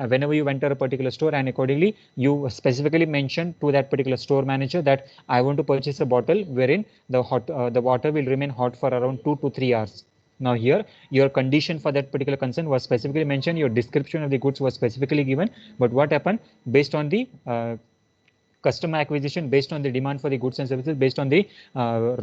whenever you enter a particular store, and accordingly you specifically mention to that particular store manager that I want to purchase a bottle wherein the water will remain hot for around 2 to 3 hours. Now here, your condition for that particular concern was specifically mentioned, your description of the goods was specifically given, but what happened based on the customer acquisition, based on the demand for the goods and services, based on the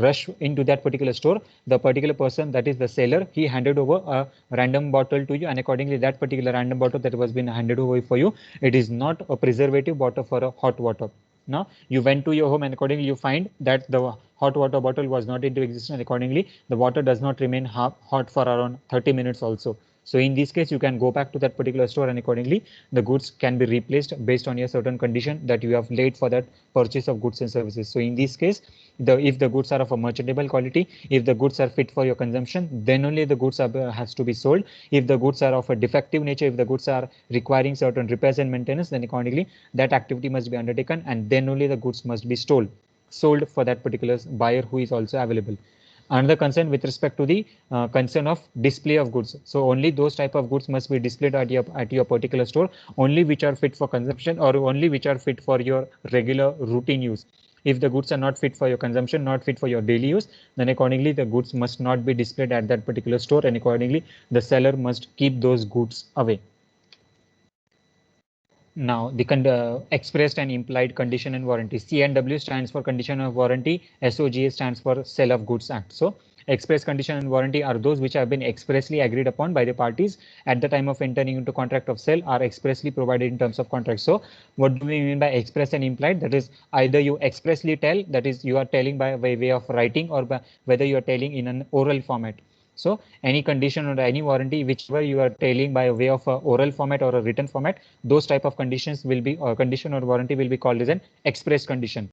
rush into that particular store, the particular person, that is the seller, he handed over a random bottle to you, and accordingly that particular random bottle that was been handed over for you, it is not a preservative bottle for a hot water. Now you went to your home and accordingly you find that the hot water bottle was not into existence, and accordingly the water does not remain hot for around 30 minutes also. So in this case, you can go back to that particular store and accordingly the goods can be replaced based on your certain condition that you have laid for that purchase of goods and services. So in this case, if the goods are of a merchantable quality, if the goods are fit for your consumption, then only the goods has to be sold. If the goods are of a defective nature, if the goods are requiring certain repairs and maintenance, then accordingly that activity must be undertaken, and then only the goods must be sold for that particular buyer who is also available. Another concern with respect to the concern of display of goods. So only those type of goods must be displayed at your particular store, only which are fit for consumption or only which are fit for your regular routine use. If the goods are not fit for your consumption, not fit for your daily use, then accordingly the goods must not be displayed at that particular store, and accordingly the seller must keep those goods away. Now, the expressed and implied condition and warranty. C&W stands for condition of warranty. SOGA stands for Sale of Goods Act. So, express condition and warranty are those which have been expressly agreed upon by the parties at the time of entering into contract of sale, are expressly provided in terms of contract. So, what do we mean by express and implied? That is, either you expressly tell, that is, you are telling by way of writing, or by whether you are telling in an oral format. So any condition or any warranty, whichever you are telling by way of a oral format or a written format, those type of conditions will be, or condition or warranty will be called as an express condition.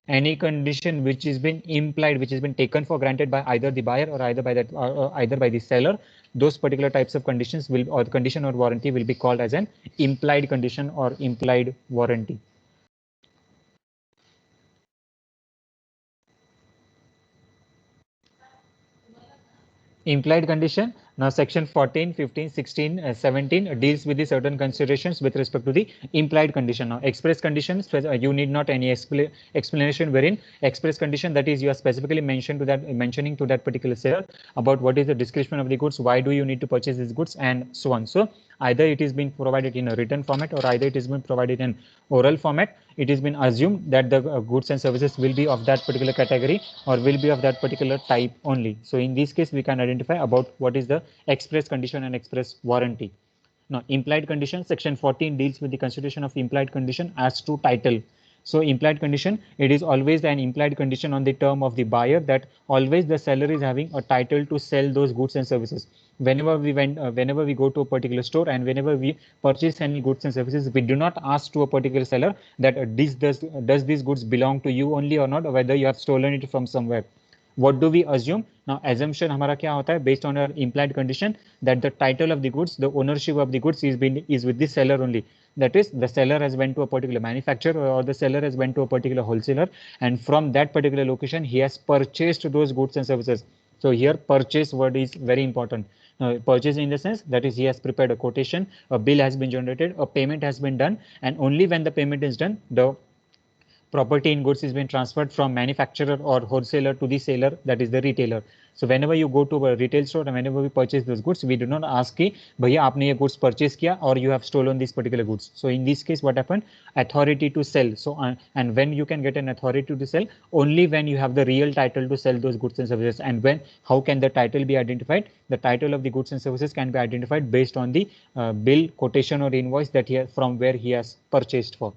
Any condition which has been implied, which has been taken for granted by either the buyer or either by that or either by the seller, those particular types of conditions will, or the condition or warranty will be called as an implied condition or implied warranty. Implied condition. Now section 14, 15, 16, 17 deals with the certain considerations with respect to the implied condition. Now express conditions, you need not any explanation wherein express condition, that is you are specifically mentioning to that particular seller about what is the description of the goods, why do you need to purchase these goods, and so on. So either it is being provided in a written format or either it is being provided in oral format. It has been assumed that the goods and services will be of that particular category or will be of that particular type only. So in this case, we can identify about what is the express condition and express warranty. Now, implied condition, section 14 deals with the consideration of implied condition as to title. So implied condition, it is always an implied condition on the term of the buyer that always the seller is having a title to sell those goods and services. Whenever we go to a particular store and whenever we purchase any goods and services, we do not ask to a particular seller that does these goods belong to you only or not, or whether you have stolen it from somewhere. What do we assume? Now assumption हमारा क्या होता है? Based on our implied condition that the title of the goods, the ownership of the goods is with the seller only. That is, the seller has went to a particular manufacturer or the seller has went to a particular wholesaler, and from that particular location he has purchased those goods and services. So here purchase word is very important. Purchase in the sense that is he has prepared a quotation, a bill has been generated, a payment has been done, and only when the payment is done, the property in goods is being transferred from manufacturer or wholesaler to the seller, that is the retailer. So whenever you go to a retail store and whenever we purchase those goods, we do not ask कि भैया आपने ये goods purchase किया or you have stolen these particular goods. So in this case, what happened? Authority to sell. So and when you can get an authority to sell, only when you have the real title to sell those goods and services. And when, how can the title be identified? The title of the goods and services can be identified based on the bill, quotation or invoice that he has, from where he has purchased for.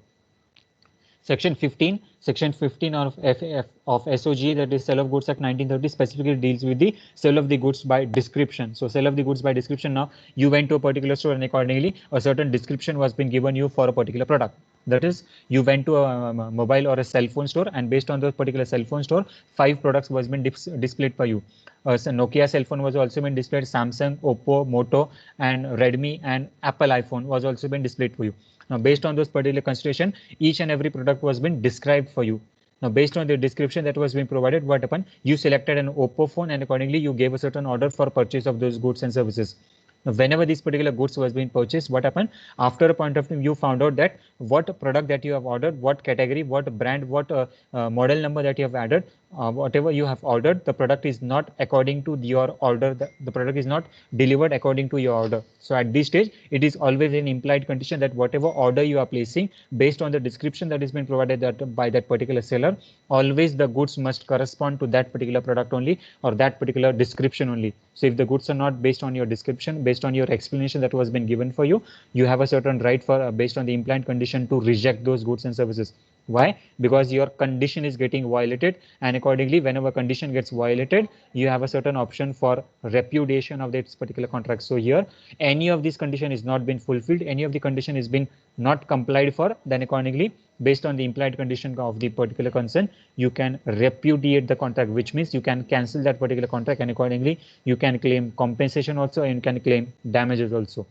Section 15 of SOGA, that is Sale of Goods Act 1930, specifically deals with the sale of the goods by description. So sale of the goods by description, now you went to a particular store and accordingly a certain description was been given you for a particular product. That is, you went to a mobile or a cell phone store and based on the particular cell phone store, 5 products was been displayed for you. So Nokia cell phone was also been displayed, Samsung, Oppo, Moto and Redmi and Apple iPhone was also been displayed for you. Now, based on those particular consideration, each and every product was been described for you. Now, based on the description that was being provided, what happened? You selected an Oppo phone and accordingly you gave a certain order for purchase of those goods and services. Whenever this particular goods was being purchased, what happened? After a point of time, you found out that what product that you have ordered, what category, what brand, what model number that you have added, whatever you have ordered, the product is not according to your order. The product is not delivered according to your order. So at this stage, it is always an implied condition that whatever order you are placing, based on the description that is being provided by that particular seller, always the goods must correspond to that particular product only, or that particular description only. So if the goods are not based on your description, based on your explanation that was been given for you, you have a certain right for based on the implied condition to reject those goods and services. Why? Because your condition is getting violated, and accordingly, whenever condition gets violated, you have a certain option for repudiation of this particular contract. So here, any of these condition is not been fulfilled, any of the condition is been not complied for, then accordingly, based on the implied condition of the particular concern, you can repudiate the contract, which means you can cancel that particular contract, and accordingly, you can claim compensation also, and you can claim damages also.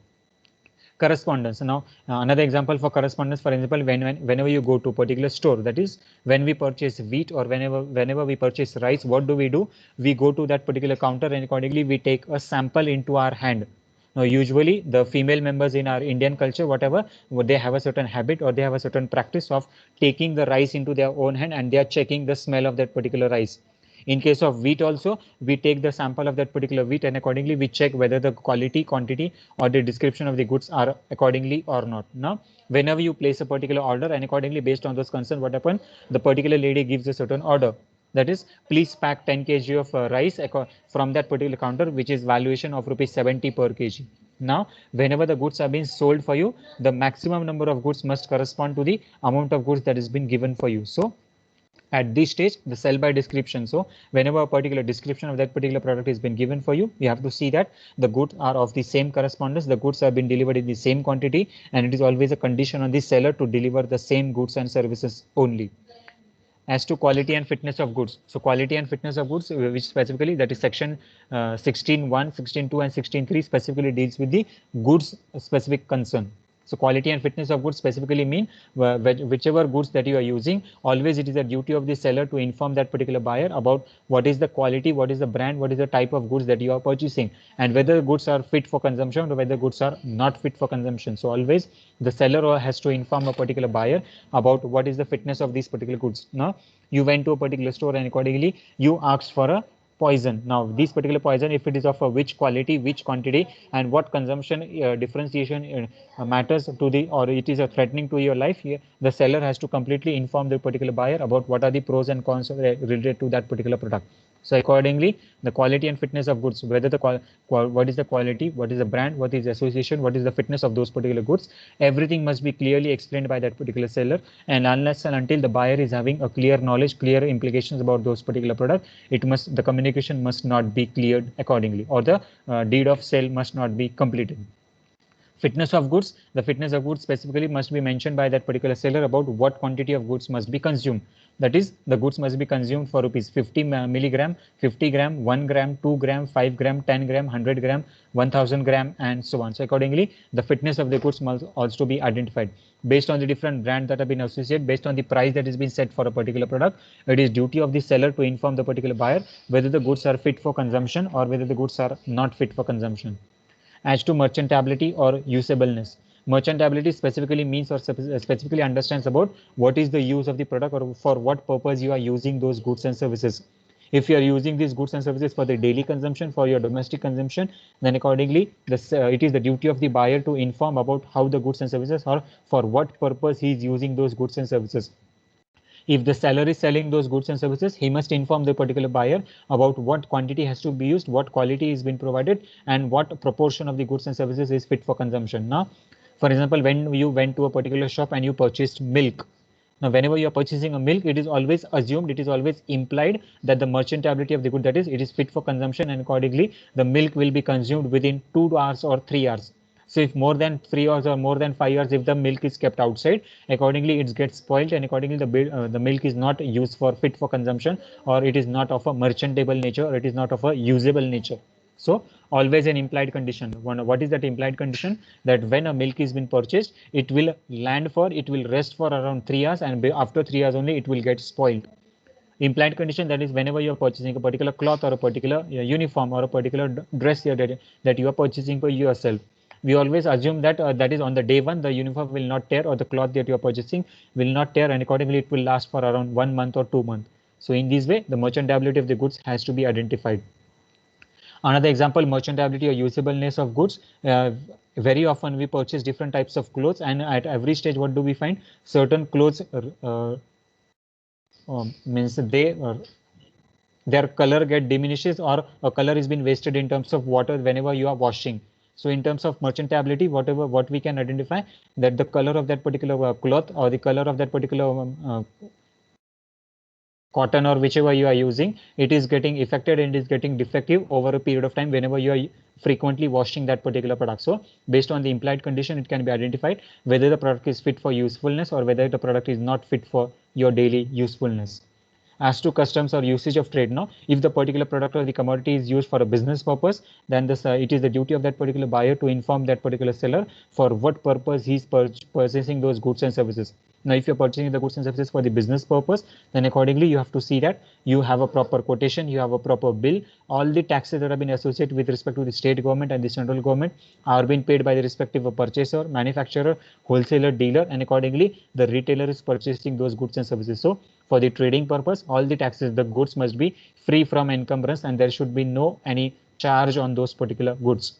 Correspondence. Now, another example for correspondence, for example, whenever you go to a particular store, that is when we purchase wheat, or whenever we purchase rice, what do? We go to that particular counter, and accordingly we take a sample into our hand. Now, usually the female members in our Indian culture, whatever, they have a certain habit, or they have a certain practice of taking the rice into their own hand, and they are checking the smell of that particular rice. In case of wheat also, we take the sample of that particular wheat, and accordingly we check whether the quality, quantity, or the description of the goods are accordingly or not. Now, whenever you place a particular order, and accordingly based on those concerns, what happens? The particular lady gives a certain order. That is, please pack 10 kg of rice from that particular counter, which is valuation of rupees 70 per kg. Now, whenever the goods are being sold for you, the maximum number of goods must correspond to the amount of goods that has been given for you. So, at this stage, the sell by description. So whenever a particular description of that particular product has been given for you, you have to see that the goods are of the same correspondence, the goods have been delivered in the same quantity, and it is always a condition on the seller to deliver the same goods and services only. As to quality and fitness of goods, so quality and fitness of goods, which specifically, that is section 16.1, 16.2, and 16.3, specifically deals with the goods specific concern. So quality and fitness of goods specifically mean whichever goods that you are using, always it is a duty of the seller to inform that particular buyer about what is the quality, what is the brand, what is the type of goods that you are purchasing, and whether the goods are fit for consumption or whether goods are not fit for consumption. So always the seller has to inform a particular buyer about what is the fitness of these particular goods. Now, you went to a particular store, and accordingly you asked for a poison. Now, this particular poison, if it is of a which quality, which quantity, and what consumption differentiation matters to the, or it is a threatening to your life, the seller has to completely inform the particular buyer about what are the pros and cons related to that particular product. So accordingly, the quality and fitness of goods, whether the what is the quality, what is the brand, what is the association, what is the fitness of those particular goods, everything must be clearly explained by that particular seller. And unless and until the buyer is having a clear knowledge, clear implications about those particular product, the communication must not be cleared accordingly, or the deed of sale must not be completed. Fitness of goods, the fitness of goods specifically must be mentioned by that particular seller about what quantity of goods must be consumed. That is, the goods must be consumed for rupees 50 milligram, 50 gram, 1 gram, 2 gram, 5 gram, 10 gram, 100 gram, 1000 gram, and so on. So accordingly, the fitness of the goods must also be identified. Based on the different brands that have been associated, based on the price that has been set for a particular product, it is duty of the seller to inform the particular buyer whether the goods are fit for consumption or whether the goods are not fit for consumption. As to merchantability or usableness, merchantability specifically means, or specifically understands about what is the use of the product, or for what purpose you are using those goods and services. If you are using these goods and services for the daily consumption, for your domestic consumption, then accordingly it is the duty of the buyer to inform about how the goods and services, or for what purpose he is using those goods and services. If the seller is selling those goods and services, he must inform the particular buyer about what quantity has to be used, what quality is being provided, and what proportion of the goods and services is fit for consumption. Now, for example, when you went to a particular shop and you purchased milk, now whenever you are purchasing a milk, it is always assumed, it is always implied that the merchantability of the good, that is, it is fit for consumption, and accordingly the milk will be consumed within 2 hours or 3 hours. So if more than 3 hours or more than 5 hours, if the milk is kept outside, accordingly it gets spoiled, and accordingly the milk is not used for fit for consumption, or it is not of a merchantable nature, or it is not of a usable nature. So always an implied condition. What is that implied condition? That when a milk is been purchased, it will rest for around 3 hours, and after 3 hours only it will get spoiled. Implied condition, that is whenever you are purchasing a particular cloth or a particular uniform or a particular dress that you are purchasing for yourself, we always assume that that is on the day one the uniform will not tear or the cloth that you are purchasing will not tear, and accordingly it will last for around 1 month or 2 months. So in this way the merchantability of the goods has to be identified. Another example, merchantability or usableness of goods. Very often we purchase different types of clothes, and at every stage what do we find? Certain clothes means their color get diminishes, or a color is being wasted in terms of water whenever you are washing. So in terms of merchantability, what we can identify, that the color of that particular cloth or the color of that particular cotton or whichever you are using, it is getting affected and is getting defective over a period of time whenever you are frequently washing that particular product. So based on the implied condition, it can be identified whether the product is fit for usefulness or whether the product is not fit for your daily usefulness. As to customs or usage of trade, now if the particular product or the commodity is used for a business purpose, then this it is the duty of that particular buyer to inform that particular seller for what purpose he is purchasing those goods and services. Now if you're purchasing the goods and services for the business purpose, then accordingly you have to see that you have a proper quotation, you have a proper bill, all the taxes that have been associated with respect to the state government and the central government are being paid by the respective purchaser, manufacturer, wholesaler, dealer, and accordingly the retailer is purchasing those goods and services. So for the trading purpose, all the taxes, the goods must be free from encumbrance, and there should be no any charge on those particular goods.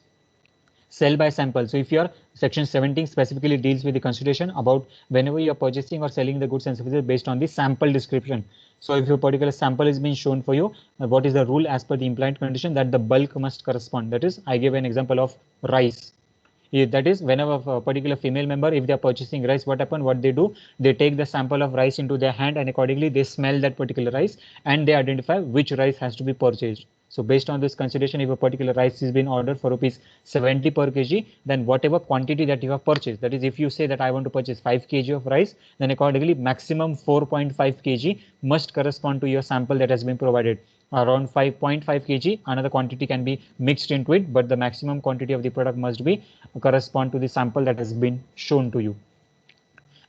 Sell by sample. So if your section 17 specifically deals with the consideration about whenever you are purchasing or selling the goods and services based on the sample description. So if your particular sample is being shown for you, what is the rule as per the implied condition, that the bulk must correspond. That is, I give an example of rice. That is, whenever a particular female member, if they are purchasing rice, what happen? What they do, they take the sample of rice into their hand, and accordingly they smell that particular rice and they identify which rice has to be purchased. So based on this consideration, if a particular rice is being ordered for rupees 70 per kg, then whatever quantity that you have purchased, that is, if you say that I want to purchase 5 kg of rice, then accordingly maximum 4.5 kg must correspond to your sample that has been provided. Around 5.5 kg, another quantity can be mixed into it, but the maximum quantity of the product must be correspond to the sample that has been shown to you.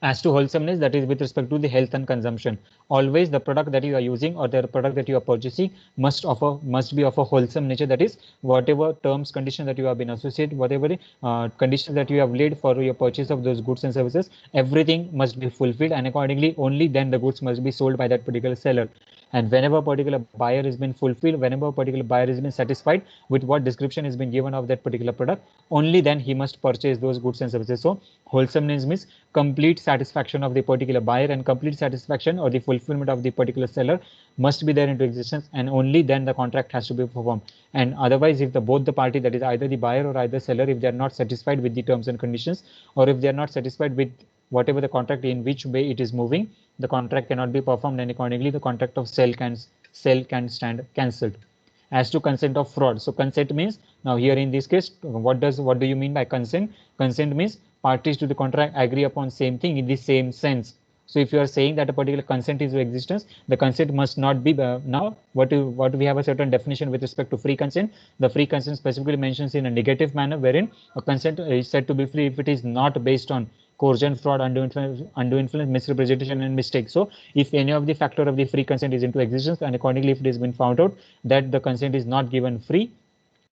As to wholesomeness, that is with respect to the health and consumption. Always the product that you are using or the product that you are purchasing must be of a wholesome nature. That is, whatever terms, conditions that you have been associated, whatever conditions that you have laid for your purchase of those goods and services, everything must be fulfilled, and accordingly only then the goods must be sold by that particular seller. And whenever a particular buyer has been fulfilled, whenever a particular buyer has been satisfied with what description has been given of that particular product, only then he must purchase those goods and services. So wholesomeness means complete satisfaction of the particular buyer, and complete satisfaction or the fulfillment of the particular seller must be there into existence, and only then the contract has to be performed. And otherwise, if the both the party, that is either the buyer or either seller, if they are not satisfied with the terms and conditions, or if they are not satisfied with whatever the contract, in which way it is moving, the contract cannot be performed, and accordingly the contract of sale can stand cancelled. As to consent of fraud, so consent means, now here in this case, what do you mean by consent? Consent means parties to the contract agree upon same thing in the same sense. So if you are saying that a particular consent is in existence, the consent must not be now what we have a certain definition with respect to free consent. The free consent specifically mentions in a negative manner, wherein a consent is said to be free if it is not based on coercion, fraud, undue influence, misrepresentation, and mistake. So if any of the factor of the free consent is into existence, and accordingly if it has been found out that the consent is not given free,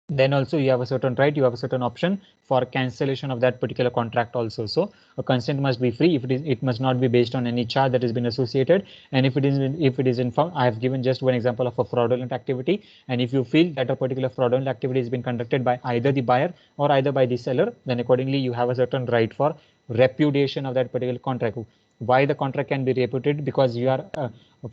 then also you have a certain right, you have a certain option for cancellation of that particular contract also. So a consent must be free. If it must not be based on any charge that has been associated, and if it is found, I have given just one example of a fraudulent activity, and if you feel that a particular fraudulent activity has been conducted by either the buyer or either by the seller, then accordingly you have a certain right for repudiation of that particular contract. Why the contract can be repudiated? Because you are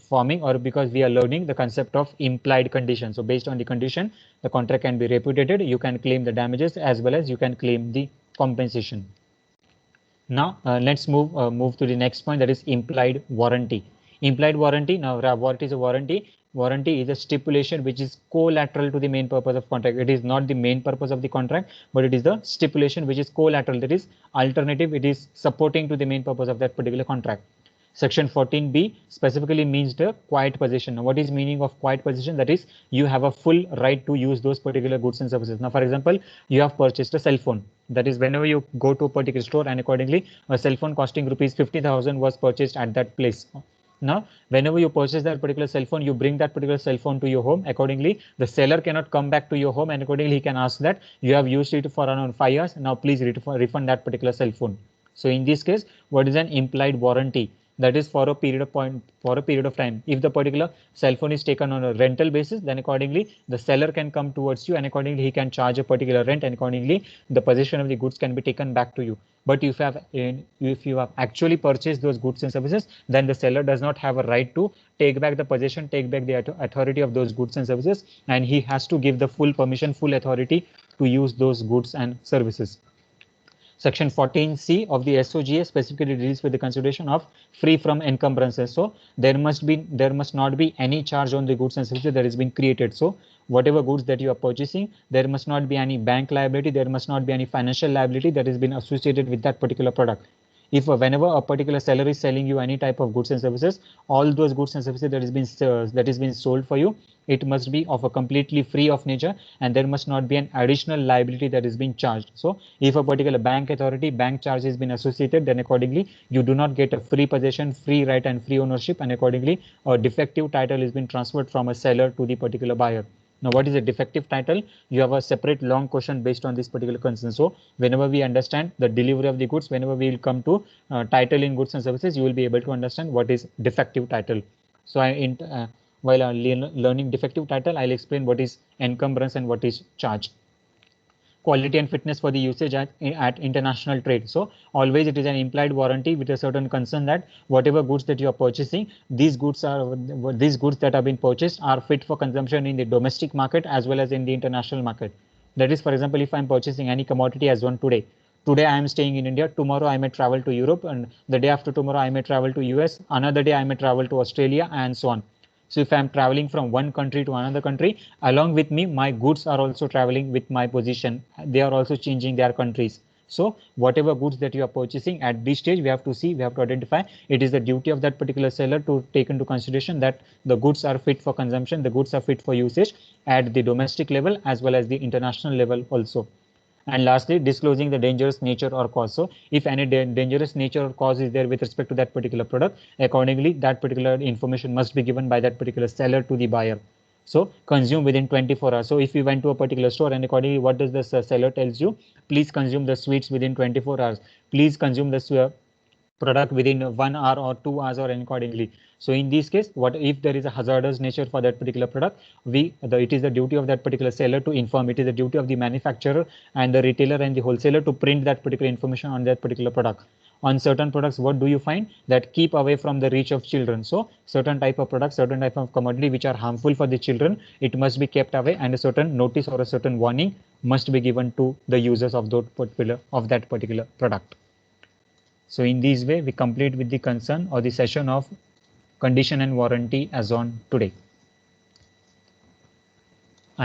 forming, or because we are learning the concept of implied condition. So based on the condition, the contract can be repudiated. You can claim the damages as well as you can claim the compensation. Now let's move to the next point, that is implied warranty. Implied warranty. Now what is a warranty? Warranty is a stipulation which is collateral to the main purpose of contract. It is not the main purpose of the contract, but it is the stipulation which is collateral, that is alternative. It is supporting to the main purpose of that particular contract. Section 14B specifically means the quiet possession. Now, what is meaning of quiet possession? That is, you have a full right to use those particular goods and services. Now, for example, you have purchased a cell phone. That is, whenever you go to a particular store, and accordingly a cell phone costing rupees 50,000 was purchased at that place. Now, whenever you purchase that particular cell phone, you bring that particular cell phone to your home. Accordingly, the seller cannot come back to your home, and accordingly, he can ask that you have used it for around 5 years. Now, please refund that particular cell phone. So, in this case, what is an implied warranty? That is for a period of time. If the particular cell phone is taken on a rental basis, then accordingly the seller can come towards you, and accordingly he can charge a particular rent, and accordingly the possession of the goods can be taken back to you. But if you have actually purchased those goods and services, then the seller does not have a right to take back the possession, take back the authority of those goods and services, and he has to give the full permission, full authority to use those goods and services. Section 14C of the SOGA specifically deals with the consideration of free from encumbrances. So there must not be any charge on the goods and services that has been created. So whatever goods that you are purchasing, there must not be any bank liability, there must not be any financial liability that has been associated with that particular product. If whenever a particular seller is selling you any type of goods and services, all those goods and services that is been sold for you, it must be of a completely free of nature, and there must not be an additional liability that is being charged. So if a particular bank charge has been associated, then accordingly you do not get a free possession, free right and free ownership, and accordingly a defective title has been transferred from a seller to the particular buyer. Now, what is a defective title? You have a separate long question based on this particular concern. So whenever we understand the delivery of the goods, whenever we will come to title in goods and services, you will be able to understand what is defective title. So while learning defective title, I'll explain what is encumbrance and what is charge. Quality and fitness for the usage at international trade. So always it is an implied warranty with a certain concern that whatever goods that you are purchasing, these goods that have been purchased are fit for consumption in the domestic market as well as in the international market. That is, for example, if I'm purchasing any commodity as on today I am staying in India, tomorrow I may travel to Europe, and the day after tomorrow I may travel to US, another day I may travel to Australia, and so on. So if I'm traveling from one country to another country, along with me, my goods are also traveling with my position. They are also changing their countries. So whatever goods that you are purchasing at this stage, we have to identify, it is the duty of that particular seller to take into consideration that the goods are fit for consumption, the goods are fit for usage at the domestic level as well as the international level also. And lastly, disclosing the dangerous nature or cause. So if any dangerous nature or cause is there with respect to that particular product, accordingly that particular information must be given by that particular seller to the buyer. So consume within 24 hours. So if you went to a particular store and accordingly what does the seller tells you, please consume the sweets within 24 hours, please consume the product within 1 hour or 2 hours or accordingly. So in this case, what if there is a hazardous nature for that particular product, it is the duty of that particular seller to inform. It is the duty of the manufacturer and the retailer and the wholesaler to print that particular information on that particular product. On certain products, what do you find? That keep away from the reach of children. So certain type of products, certain type of commodity which are harmful for the children, it must be kept away, and a certain notice or a certain warning must be given to the users of that particular product. So in this way, we complete with the concern or the session of condition and warranty as on today.